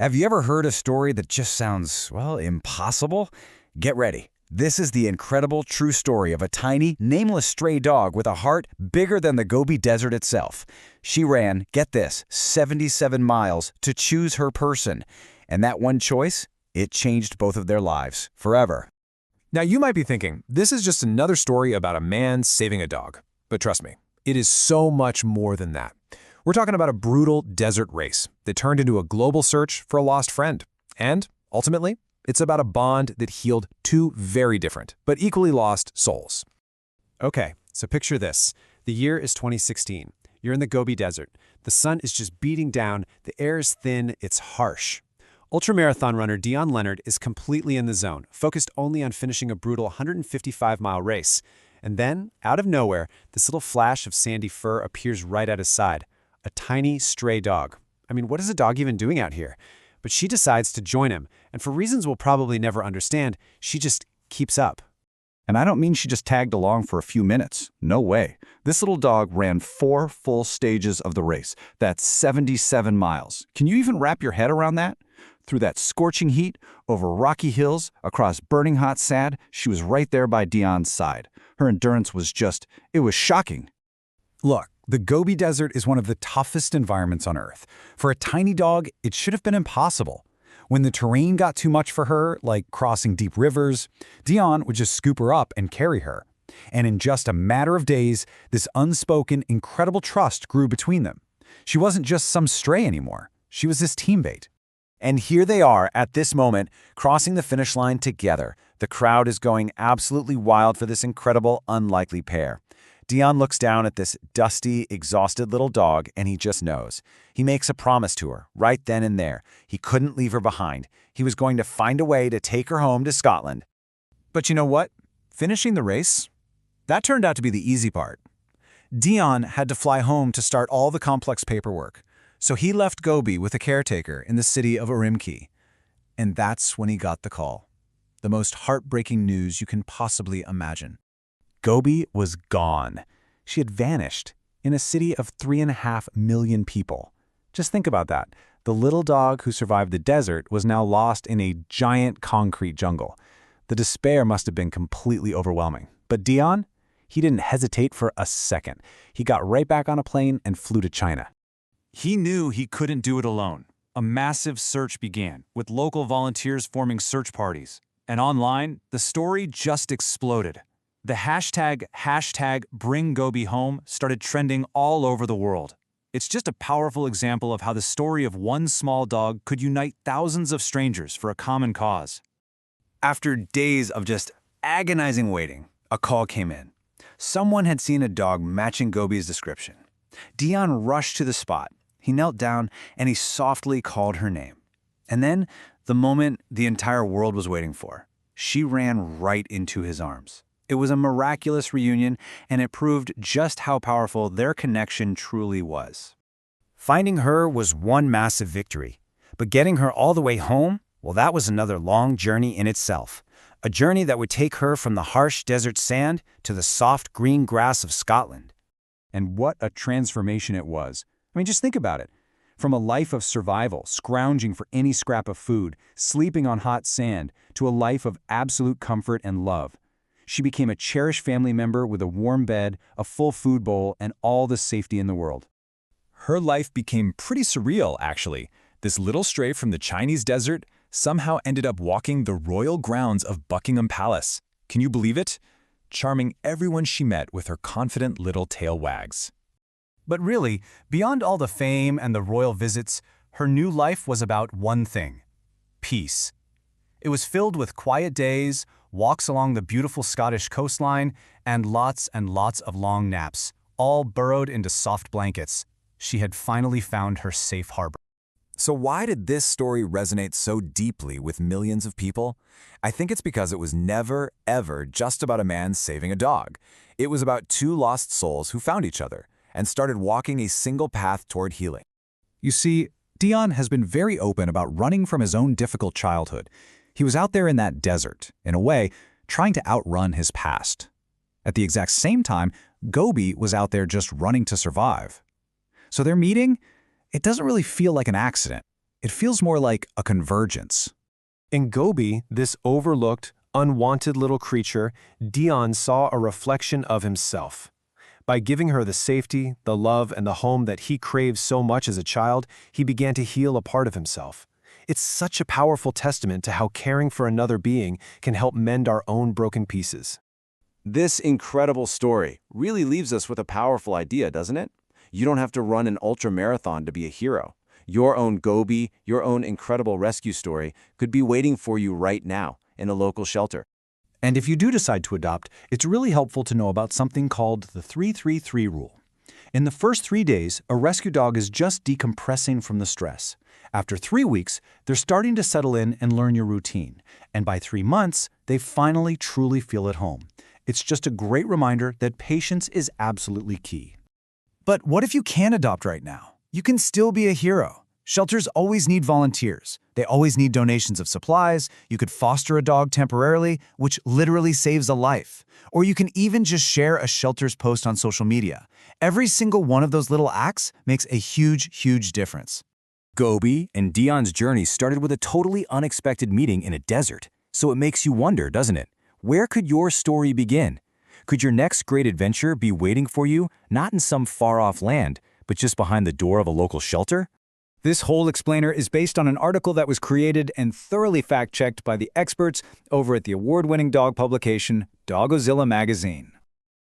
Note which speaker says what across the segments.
Speaker 1: Have you ever heard a story that just sounds, well, impossible? Get ready. This is the incredible true story of a tiny, nameless stray dog with a heart bigger than the Gobi Desert itself. She ran, get this, 77 miles to choose her person. And that one choice, it changed both of their lives forever.
Speaker 2: Now, you might be thinking, this is just another story about a man saving a dog. But trust me, it is so much more than that. We're talking about a brutal desert race that turned into a global search for a lost friend. And, ultimately, it's about a bond that healed two very different, but equally lost souls. Okay, so picture this. The year is 2016. You're in the Gobi Desert. The sun is just beating down. The air is thin. It's harsh. Ultramarathon runner Dion Leonard is completely in the zone, focused only on finishing a brutal 155-mile race. And then, out of nowhere, this little flash of sandy fur appears right at his side. A tiny, stray dog. I mean, what is a dog even doing out here? But she decides to join him, and for reasons we'll probably never understand, she just keeps up.
Speaker 1: And I don't mean she just tagged along for a few minutes. No way. This little dog ran 4 full stages of the race. That's 77 miles. Can you even wrap your head around that? Through that scorching heat, over rocky hills, across burning hot sand, she was right there by Dion's side. Her endurance was just, it was shocking. Look, the Gobi Desert is one of the toughest environments on Earth. For a tiny dog, it should have been impossible. When the terrain got too much for her, like crossing deep rivers, Dion would just scoop her up and carry her. And in just a matter of days, this unspoken, incredible trust grew between them. She wasn't just some stray anymore. She was his teammate. And here they are at this moment, crossing the finish line together. The crowd is going absolutely wild for this incredible, unlikely pair. Dion looks down at this dusty, exhausted little dog, and he just knows. He makes a promise to her, right then and there. He couldn't leave her behind. He was going to find a way to take her home to Scotland. But you know what? Finishing the race? That turned out to be the easy part. Dion had to fly home to start all the complex paperwork. So he left Gobi with a caretaker in the city of Urumqi. And that's when he got the call. The most heartbreaking news you can possibly imagine. Gobi was gone. She had vanished in a city of 3.5 million people. Just think about that. The little dog who survived the desert was now lost in a giant concrete jungle. The despair must have been completely overwhelming. But Dion, he didn't hesitate for a second. He got right back on a plane and flew to China. He knew he couldn't do it alone. A massive search began, with local volunteers forming search parties. And online, the story just exploded. The hashtag #BringGobiHome started trending all over the world. It's just a powerful example of how the story of one small dog could unite thousands of strangers for a common cause. After days of just agonizing waiting, a call came in. Someone had seen a dog matching Gobi's description. Dion rushed to the spot. He knelt down and he softly called her name. And then, the moment the entire world was waiting for, she ran right into his arms. It was a miraculous reunion, and it proved just how powerful their connection truly was. Finding her was one massive victory, but getting her all the way home, well, that was another long journey in itself. A journey that would take her from the harsh desert sand to the soft green grass of Scotland. And what a transformation it was. I mean, just think about it. From a life of survival, scrounging for any scrap of food, sleeping on hot sand, to a life of absolute comfort and love. She became a cherished family member with a warm bed, a full food bowl, and all the safety in the world. Her life became pretty surreal, actually. This little stray from the Chinese desert somehow ended up walking the royal grounds of Buckingham Palace. Can you believe it? Charming everyone she met with her confident little tail wags. But really, beyond all the fame and the royal visits, her new life was about one thing: peace. It was filled with quiet days, walks along the beautiful Scottish coastline, and lots of long naps, all burrowed into soft blankets. She had finally found her safe harbor. So why did this story resonate so deeply with millions of people? I think it's because it was never, ever just about a man saving a dog. It was about two lost souls who found each other and started walking a single path toward healing. You see, Dion has been very open about running from his own difficult childhood. He was out there in that desert, in a way, trying to outrun his past. At the exact same time, Gobi was out there just running to survive. So their meeting, it doesn't really feel like an accident. It feels more like a convergence.
Speaker 2: In Gobi, this overlooked, unwanted little creature, Dion saw a reflection of himself. By giving her the safety, the love, and the home that he craved so much as a child, he began to heal a part of himself. It's such a powerful testament to how caring for another being can help mend our own broken pieces.
Speaker 3: This incredible story really leaves us with a powerful idea, doesn't it? You don't have to run an ultramarathon to be a hero. Your own Gobi, your own incredible rescue story could be waiting for you right now in a local shelter.
Speaker 1: And if you do decide to adopt, it's really helpful to know about something called the 3-3-3 rule. In the first 3 days, a rescue dog is just decompressing from the stress. After 3 weeks, they're starting to settle in and learn your routine. And by 3 months, they finally truly feel at home. It's just a great reminder that patience is absolutely key. But what if you can't adopt right now? You can still be a hero. Shelters always need volunteers. They always need donations of supplies. You could foster a dog temporarily, which literally saves a life. Or you can even just share a shelter's post on social media. Every single one of those little acts makes a huge, huge difference.
Speaker 4: Gobi and Dion's journey started with a totally unexpected meeting in a desert. So it makes you wonder, doesn't it? Where could your story begin? Could your next great adventure be waiting for you, not in some far-off land, but just behind the door of a local shelter?
Speaker 1: This whole explainer is based on an article that was created and thoroughly fact-checked by the experts over at the award-winning dog publication, Dogozilla magazine.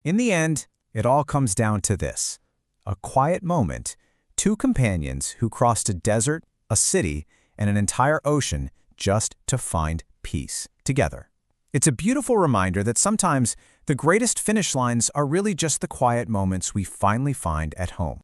Speaker 2: In the end, it all comes down to this: a quiet moment, 2 companions who crossed a desert, a city, and an entire ocean just to find peace together. It's a beautiful reminder that sometimes the greatest finish lines are really just the quiet moments we finally find at home.